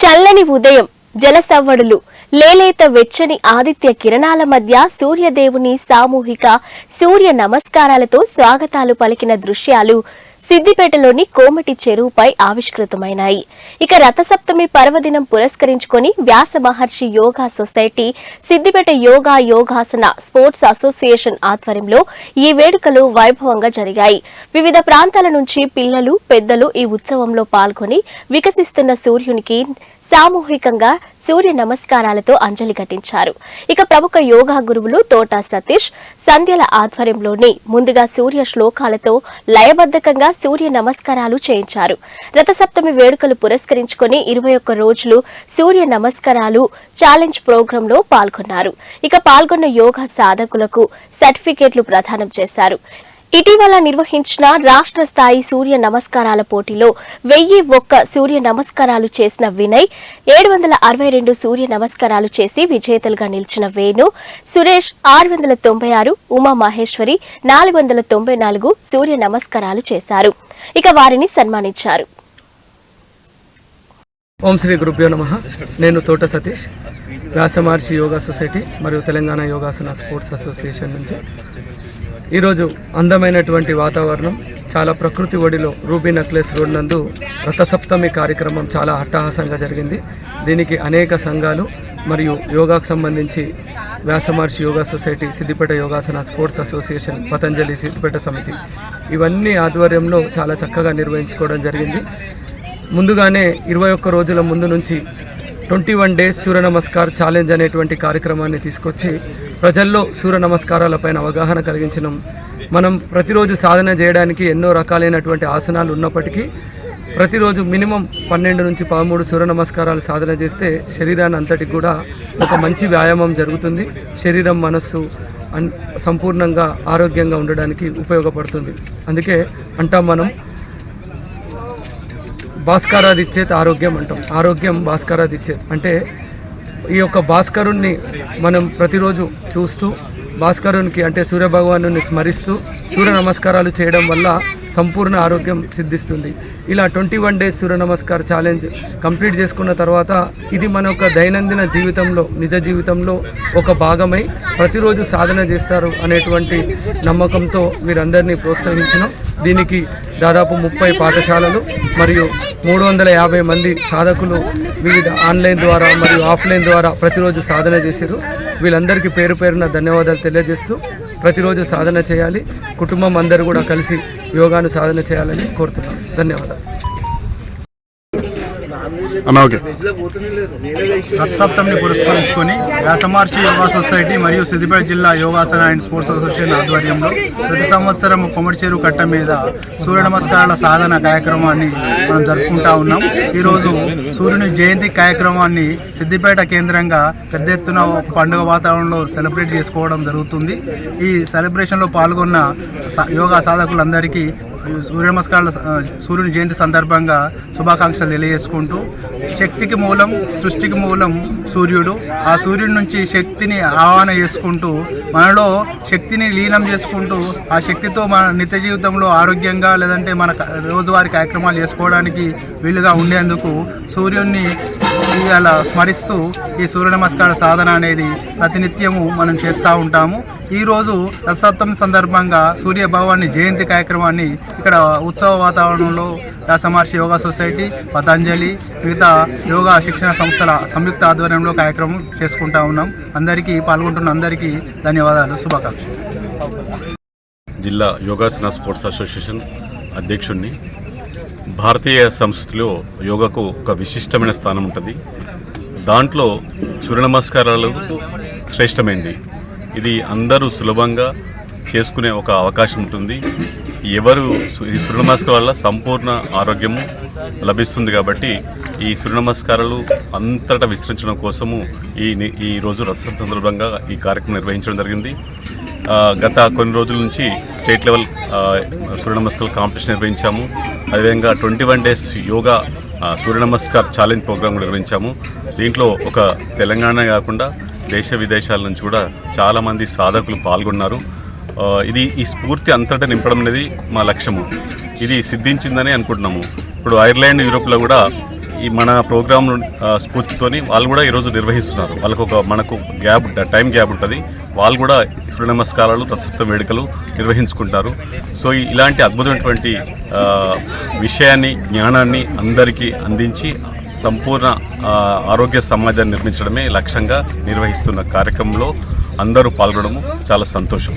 చల్లని ఉదయం జలసవ్వడులు లేలేత వెచ్చని ఆదిత్య కిరణాల మధ్య సూర్యదేవుని సామూహిక సూర్య నమస్కారాలతో స్వాగతాలు పలికిన దృశ్యాలు సిద్దిపేటలోని కోమటి చెరువుపై ఆవిష్కృతమైనాయి. ఇక రథసప్తమి పర్వదినం పురస్కరించుకొని Vyasa Maharshi yoga society, Siddipet Yogasana sports association ఆధ్వర్యంలో ఈ వేడుకలు వైభవంగా జరిగాయి. వివిధ ప్రాంతాల నుంచి పిల్లలు, పెద్దలు ఈ ఉత్సవంలో పాల్గొని వికసిస్తున్న సూర్యునికి సామూహికంగా సూర్య నమస్కారాలతో అంజలి ఘటించారు. ఇక ప్రముఖ యోగా గురువులు తోట సతీష్, సంధ్యల ఆధ్వర్యంలోని ముందుగా సూర్య శ్లోకాలతో లయబద్ధకంగా సూర్య నమస్కారాలు చేయించారు. రథసప్తమి వేడుకలు పురస్కరించుకొని 21 రోజులు సూర్య నమస్కారాలు ఛాలెంజ్ ప్రోగ్రాంలో పాల్గొన్నారు. ఇక పాల్గొన్న యోగా సాధకులకు సర్టిఫికేట్లు ప్రదానం చేశారు. ఇటీవల నిర్వహించిన రాష్ట్ర స్థాయి సూర్య నమస్కారాల పోటీలో 1001 సూర్య నమస్కారాలు చేసిన వినయ్, 762 సూర్య నమస్కారాలు చేసి విజేతలుగా నిలిచిన వేణు, సురేష్ 696, ఉమా మహేశ్వరి 494 సూర్య నమస్కారాలు చేశారు. ఇక వారిని సన్మానించారు. ఓం శ్రీ గురుభ్యో నమః. నేను తోట సతీష్, వ్యాస మహర్షి యోగా సొసైటీ మరియు తెలంగాణ యోగాసన స్పోర్ట్స్ అసోసియేషన్ నుంచి. ఈరోజు అందమైనటువంటి వాతావరణం, చాలా ప్రకృతి ఒడిలో రూబీ నెక్లెస్ రోడ్ నందు రథసప్తమి కార్యక్రమం చాలా అట్టహాసంగా జరిగింది. దీనికి అనేక సంఘాలు మరియు యోగాకు సంబంధించి Vyasa Maharshi yoga society, Siddipet Yogasana sports association, Patanjali Siddipet Samiti ఇవన్నీ ఆధ్వర్యంలో చాలా చక్కగా నిర్వహించుకోవడం జరిగింది. ముందుగానే 21 రోజుల ముందు నుంచి 21 డేస్ సూర్య నమస్కార్ ఛాలెంజ్ అనేటువంటి కార్యక్రమాన్ని తీసుకొచ్చి ప్రజల్లో సూర్య నమస్కారాలపైన అవగాహన కలిగించినాం. మనం ప్రతిరోజు సాధన చేయడానికి ఎన్నో రకాలైనటువంటి ఆసనాలు ఉన్నప్పటికీ ప్రతిరోజు మినిమం 12 నుంచి 13 సూర్య నమస్కారాలు సాధన చేస్తే శరీరాన్ని అంతటికి కూడా ఒక మంచి వ్యాయామం జరుగుతుంది. శరీరం, మనస్సు సంపూర్ణంగా ఆరోగ్యంగా ఉండడానికి ఉపయోగపడుతుంది. అందుకే అంటాం మనం భాస్కరాదిచ్చేత్ ఆరోగ్యం అంటాం. ఆరోగ్యం భాస్కరాదిచ్చేత్ అంటే ఈ యొక్క భాస్కరుణ్ణి మనం ప్రతిరోజు చూస్తూ, భాస్కరునికి అంటే సూర్యభగవాను స్మరిస్తూ సూర్య నమస్కారాలు చేయడం వల్ల సంపూర్ణ ఆరోగ్యం సిద్ధిస్తుంది. ఇలా 21 డేస్ సూర్య నమస్కార్ ఛాలెంజ్ కంప్లీట్ చేసుకున్న తర్వాత ఇది మన యొక్క దైనందిన జీవితంలో, నిజ జీవితంలో ఒక భాగమై ప్రతిరోజు సాధన చేస్తారు అనేటువంటి నమ్మకంతో వీరందరినీ ప్రోత్సహించినాం. దీనికి దాదాపు 30 పాఠశాలలు మరియు 350 మంది సాధకులు వివిధ ఆన్లైన్ ద్వారా మరియు ఆఫ్లైన్ ద్వారా ప్రతిరోజు సాధన చేశారు. వీళ్ళందరికీ పేరు పేరున ధన్యవాదాలు తెలియజేస్తూ ప్రతిరోజు సాధన చేయాలి, కుటుంబం అందరూ కూడా కలిసి యోగాను సాధన చేయాలని కోరుతున్నాను. ధన్యవాదాలు. రథసప్తమిని పురస్కరించుకొని వ్యాస మహర్షి యోగా సొసైటీ మరియు సిద్దిపేట జిల్లా యోగాసన అండ్ స్పోర్ట్స్ అసోసియేషన్ ఆధ్వర్యంలో ప్రతి సంవత్సరం కోమటి చెరువు కట్ట మీద సూర్య నమస్కారాల సాధన కార్యక్రమాన్ని మనం జరుపుకుంటా ఉన్నాం. ఈరోజు సూర్యుని జయంతి కార్యక్రమాన్ని సిద్దిపేట కేంద్రంగా పెద్ద ఎత్తున పండుగ వాతావరణంలో సెలబ్రేట్ చేసుకోవడం జరుగుతుంది. ఈ సెలబ్రేషన్లో పాల్గొన్న యోగా సాధకులందరికీ సూర్య నమస్కారాల సూర్యుని జయంతి సందర్భంగా శుభాకాంక్షలు తెలియజేసుకుంటూ, శక్తికి మూలం, సృష్టికి మూలం సూర్యుడు. ఆ సూర్యుడి నుంచి శక్తిని ఆవాహన చేసుకుంటూ మనలో శక్తిని లీనం చేసుకుంటూ ఆ శక్తితో మన నిత్య జీవితంలో ఆరోగ్యంగా లేదంటే మన రోజువారీ కార్యక్రమాలు చేసుకోవడానికి వీలుగా ఉండేందుకు సూర్యుడిని అలా స్మరిస్తూ ఈ సూర్య నమస్కార సాధన అనేది ప్రతినిత్యము మనం చేస్తూ ఉంటాము. ఈరోజు రథసప్తమి సందర్భంగా సూర్య భగవాని జయంతి కార్యక్రమాన్ని ఇక్కడ ఉత్సవ వాతావరణంలో వ్యాస మహర్షి యోగా సొసైటీ, పతంజలి, మిగతా యోగా శిక్షణ సంస్థల సంయుక్త ఆధ్వర్యంలో కార్యక్రమం చేసుకుంటా ఉన్నాం. అందరికీ పాల్గొంటున్న అందరికీ ధన్యవాదాలు, శుభాకాంక్షలు. జిల్లా యోగాసన స్పోర్ట్స్ అసోసియేషన్ అధ్యక్షుడిని. భారతీయ సంస్కృతిలో యోగాకు ఒక విశిష్టమైన స్థానం ఉంటుంది. దాంట్లో సూర్య నమస్కారాలు శ్రేష్టమైంది. ఇది అందరూ సులభంగా చేసుకునే ఒక అవకాశం ఉంటుంది. ఎవరు ఈ సూర్య నమస్కారాల వల్ల సంపూర్ణ ఆరోగ్యము లభిస్తుంది. కాబట్టి ఈ సూర్య నమస్కారాలు అంతటా విస్తరించడం కోసము ఈ రోజు రథసప్తమి సందర్భంగా ఈ కార్యక్రమం నిర్వహించడం జరిగింది. గత కొన్ని రోజుల నుంచి స్టేట్ లెవెల్ సూర్య నమస్కార కాంపిటీషన్ నిర్వహించాము. అదేవిధంగా 21 డేస్ యోగా సూర్య నమస్కార్ ఛాలెంజ్ ప్రోగ్రాం నిర్వహించాము. దీంట్లో ఒక తెలంగాణ కాకుండా దేశ విదేశాల నుంచి కూడా చాలామంది సాధకులు పాల్గొన్నారు. ఈ స్ఫూర్తి అంతటా నింపడం అనేది మా లక్ష్యము. ఇది సిద్ధించిందని అనుకుంటున్నాము. ఇప్పుడు ఐర్లాండ్, యూరోప్లో కూడా ఈ మన ప్రోగ్రాం స్ఫూర్తితోని వాళ్ళు కూడా ఈరోజు నిర్వహిస్తున్నారు. వాళ్ళకు మనకు టైం గ్యాప్ ఉంటుంది. వాళ్ళు కూడా సూర్య నమస్కారాలు తత్సప్త వేడుకలు నిర్వహించుకుంటారు. సో ఇలాంటి అద్భుతమైనటువంటి విషయాన్ని జ్ఞానాన్ని అందరికీ అందించి సంపూర్ణ ఆరోగ్య సమాజాన్ని నిర్మించడమే లక్ష్యంగా నిర్వహిస్తున్న కార్యక్రమంలో అందరూ పాల్గొనడము చాలా సంతోషం.